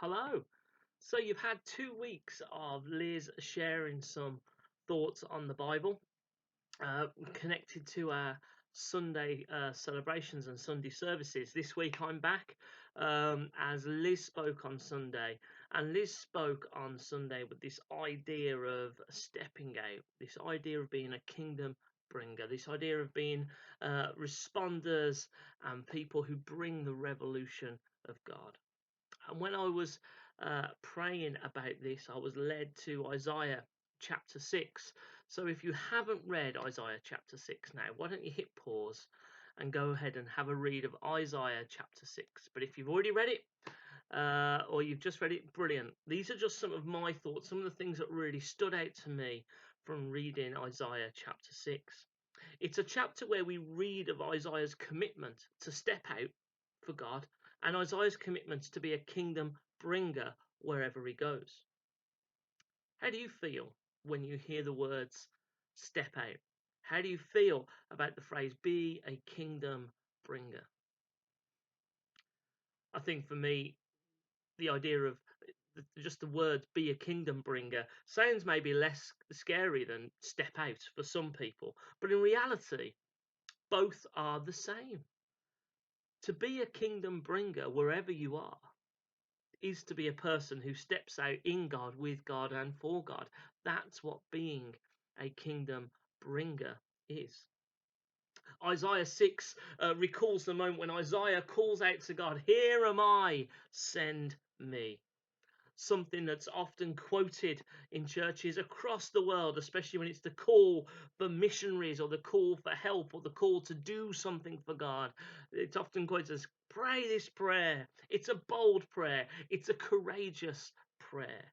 Hello. So you've had 2 weeks of Liz sharing some thoughts on the Bible, connected to our Sunday celebrations and Sunday services. This week I'm back as Liz spoke on Sunday, and Liz spoke on Sunday with this idea of stepping out, this idea of being a kingdom bringer, this idea of being responders and people who bring the revolution of God. And when I was praying about this, I was led to Isaiah chapter 6. So if you haven't read Isaiah chapter 6 now, why don't you hit pause and go ahead and have a read of Isaiah chapter 6. But if you've already read it, or you've just read it, brilliant. These are just some of my thoughts, some of the things that really stood out to me from reading Isaiah chapter 6. It's a chapter where we read of Isaiah's commitment to step out for God and Isaiah's commitment to be a kingdom bringer wherever he goes. How do you feel when you hear the words step out? How do you feel about the phrase be a kingdom bringer? I think for me, the idea of just the words be a kingdom bringer sounds maybe less scary than step out for some people, but in reality, both are the same. To be a kingdom bringer wherever you are is to be a person who steps out in God, with God, and for God. That's what being a kingdom bringer is. Isaiah 6 recalls the moment when Isaiah calls out to God, "Here am I, send me." Something that's often quoted in churches across the world, especially when it's the call for missionaries or the call for help or the call to do something for God. It's often quoted as pray this prayer. It's a bold prayer. It's a courageous prayer.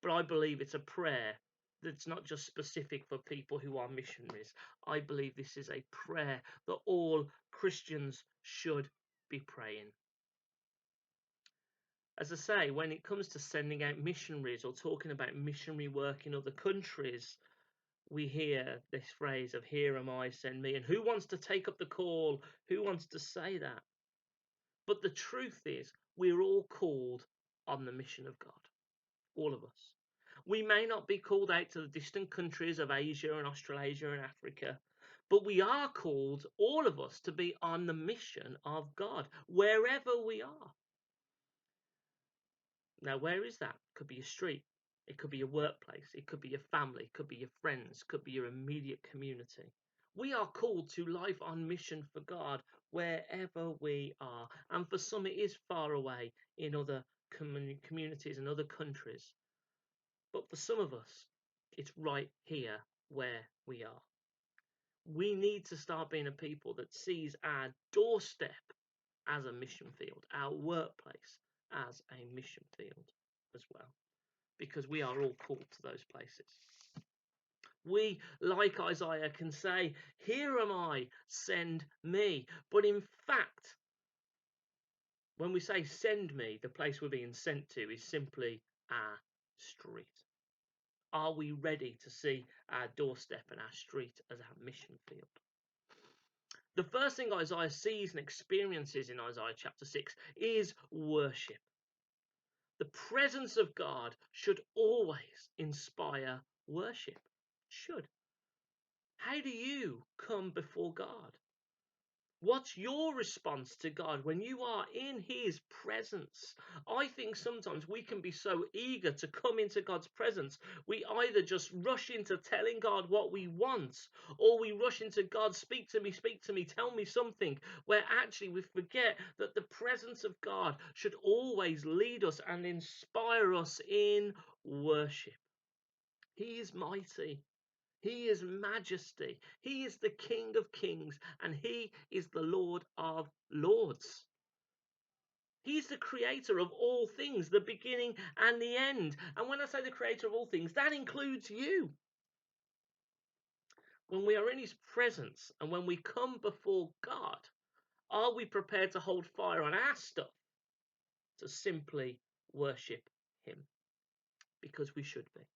But I believe it's a prayer that's not just specific for people who are missionaries. I believe this is a prayer that all Christians should be praying. As I say, when it comes to sending out missionaries or talking about missionary work in other countries, we hear this phrase of "Here am I, send me." And who wants to take up the call? Who wants to say that? But the truth is, we're all called on the mission of God, all of us. We may not be called out to the distant countries of Asia and Australasia and Africa, but we are called, all of us, to be on the mission of God, wherever we are. Now, where is that? Could be your street. It could be your workplace. It could be your family. It could be your friends. It could be your immediate community. We are called to life on mission for God wherever we are. And for some, it is far away in other communities and other countries. But for some of us, it's right here where we are. We need to start being a people that sees our doorstep as a mission field, our workplace as a mission field as well, because we are all called to those places. We, like Isaiah, can say, "Here am I, send me." But in fact, when we say send me, the place we're being sent to is simply our street. Are we ready to see our doorstep and our street as our mission field? The first thing Isaiah sees and experiences in Isaiah chapter 6 is worship. The presence of God should always inspire worship. Should. How do you come before God? What's your response to God when you are in his presence? I think sometimes we can be so eager to come into God's presence, we either just rush into telling God what we want, or we rush into God, speak to me, tell me something, where actually we forget that the presence of God should always lead us and inspire us in worship. He is mighty. He is majesty. He is the King of kings and he is the Lord of lords. He's the creator of all things, the beginning and the end. And when I say the creator of all things, that includes you. When we are in his presence and when we come before God, are we prepared to hold fire on our stuff to simply worship him? Because we should be.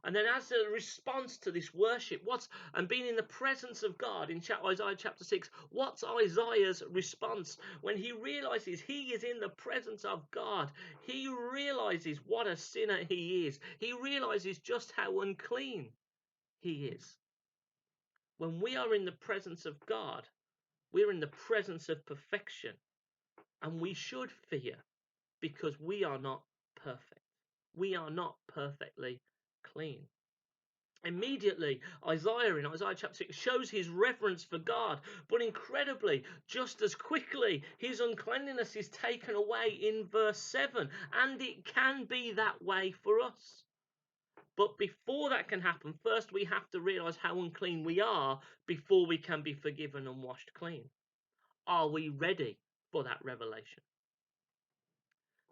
And then as a response to this worship, and being in the presence of God in Isaiah chapter 6, what's Isaiah's response? When he realizes he is in the presence of God, he realizes what a sinner he is. He realizes just how unclean he is. When we are in the presence of God, we're in the presence of perfection. And we should fear, because we are not perfect. We are not perfectly clean. Immediately, Isaiah in Isaiah chapter 6 shows his reverence for God, but incredibly, just as quickly, his uncleanliness is taken away in verse 7, and it can be that way for us. But before that can happen, first we have to realize how unclean we are before we can be forgiven and washed clean. Are we ready for that revelation?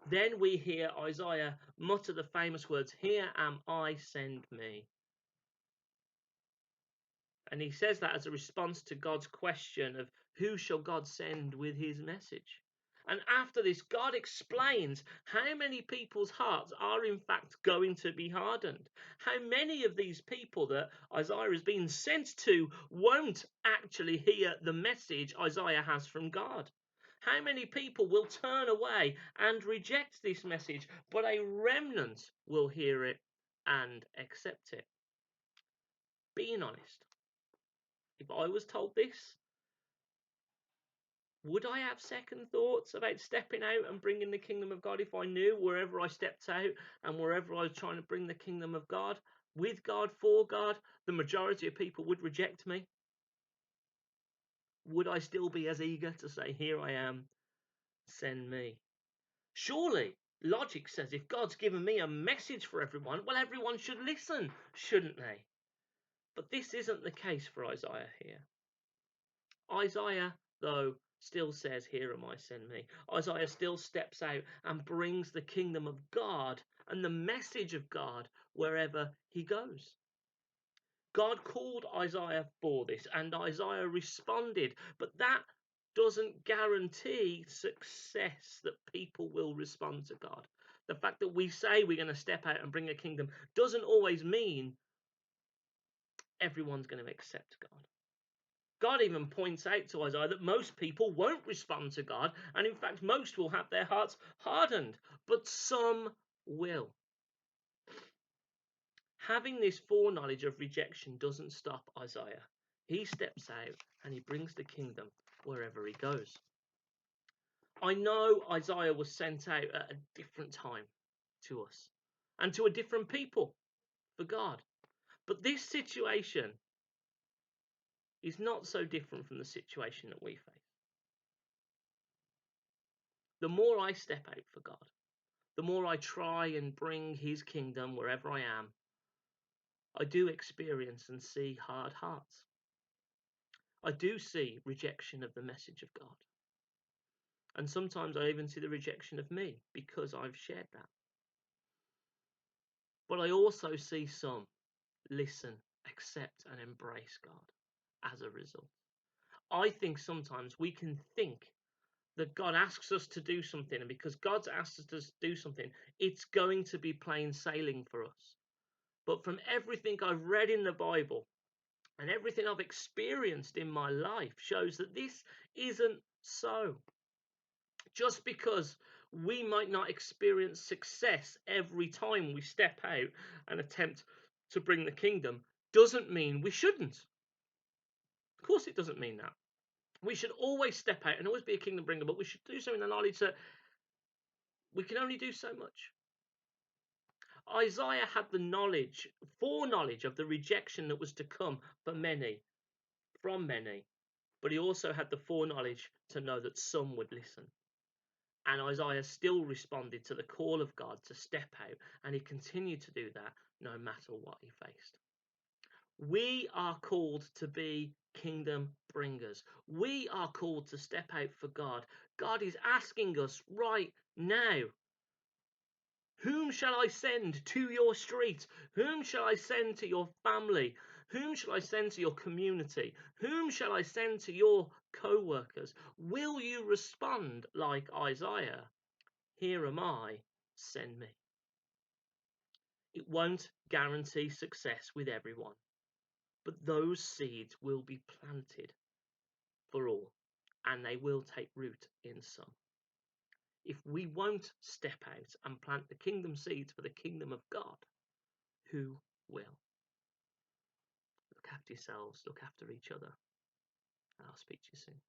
Then we hear Isaiah mutter the famous words, "Here am I, send me." And he says that as a response to God's question of who shall God send with his message? And after this, God explains how many people's hearts are in fact going to be hardened. How many of these people that Isaiah has been sent to won't actually hear the message Isaiah has from God. How many people will turn away and reject this message, but a remnant will hear it and accept it. Being honest, if I was told this, would I have second thoughts about stepping out and bringing the kingdom of God if I knew wherever I stepped out and wherever I was trying to bring the kingdom of God, with God, for God, the majority of people would reject me? Would I still be as eager to say, "Here I am, send me"? Surely, logic says if God's given me a message for everyone, well, everyone should listen, shouldn't they? But this isn't the case for Isaiah here. Isaiah, though, still says, "Here am I, send me." Isaiah still steps out and brings the kingdom of God and the message of God wherever he goes. God called Isaiah for this, and Isaiah responded, but that doesn't guarantee success, that people will respond to God. The fact that we say we're going to step out and bring a kingdom doesn't always mean everyone's going to accept God. God even points out to Isaiah that most people won't respond to God, and in fact, most will have their hearts hardened, but some will. Having this foreknowledge of rejection doesn't stop Isaiah. He steps out and he brings the kingdom wherever he goes. I know Isaiah was sent out at a different time to us and to a different people for God, but this situation is not so different from the situation that we face. The more I step out for God, the more I try and bring his kingdom wherever I am, I do experience and see hard hearts. I do see rejection of the message of God. And sometimes I even see the rejection of me because I've shared that. But I also see some listen, accept, and embrace God as a result. I think sometimes we can think that God asks us to do something, and because God's asked us to do something, it's going to be plain sailing for us. But from everything I've read in the Bible and everything I've experienced in my life shows that this isn't so. Just because we might not experience success every time we step out and attempt to bring the kingdom doesn't mean we shouldn't. Of course, it doesn't mean that. We should always step out and always be a kingdom bringer, but we should do so in the knowledge that we can only do so much. Isaiah had the foreknowledge of the rejection that was to come for many, from many, but he also had the foreknowledge to know that some would listen. And Isaiah still responded to the call of God to step out, and he continued to do that no matter what he faced. We are called to be kingdom bringers. We are called to step out for God. God is asking us right now, whom shall I send to your street? Whom shall I send to your family? Whom shall I send to your community? Whom shall I send to your co-workers? Will you respond like Isaiah? Here am I, send me. It won't guarantee success with everyone, but those seeds will be planted for all, and they will take root in some. If we won't step out and plant the kingdom seeds for the kingdom of God, who will? Look after yourselves, look after each other, and I'll speak to you soon.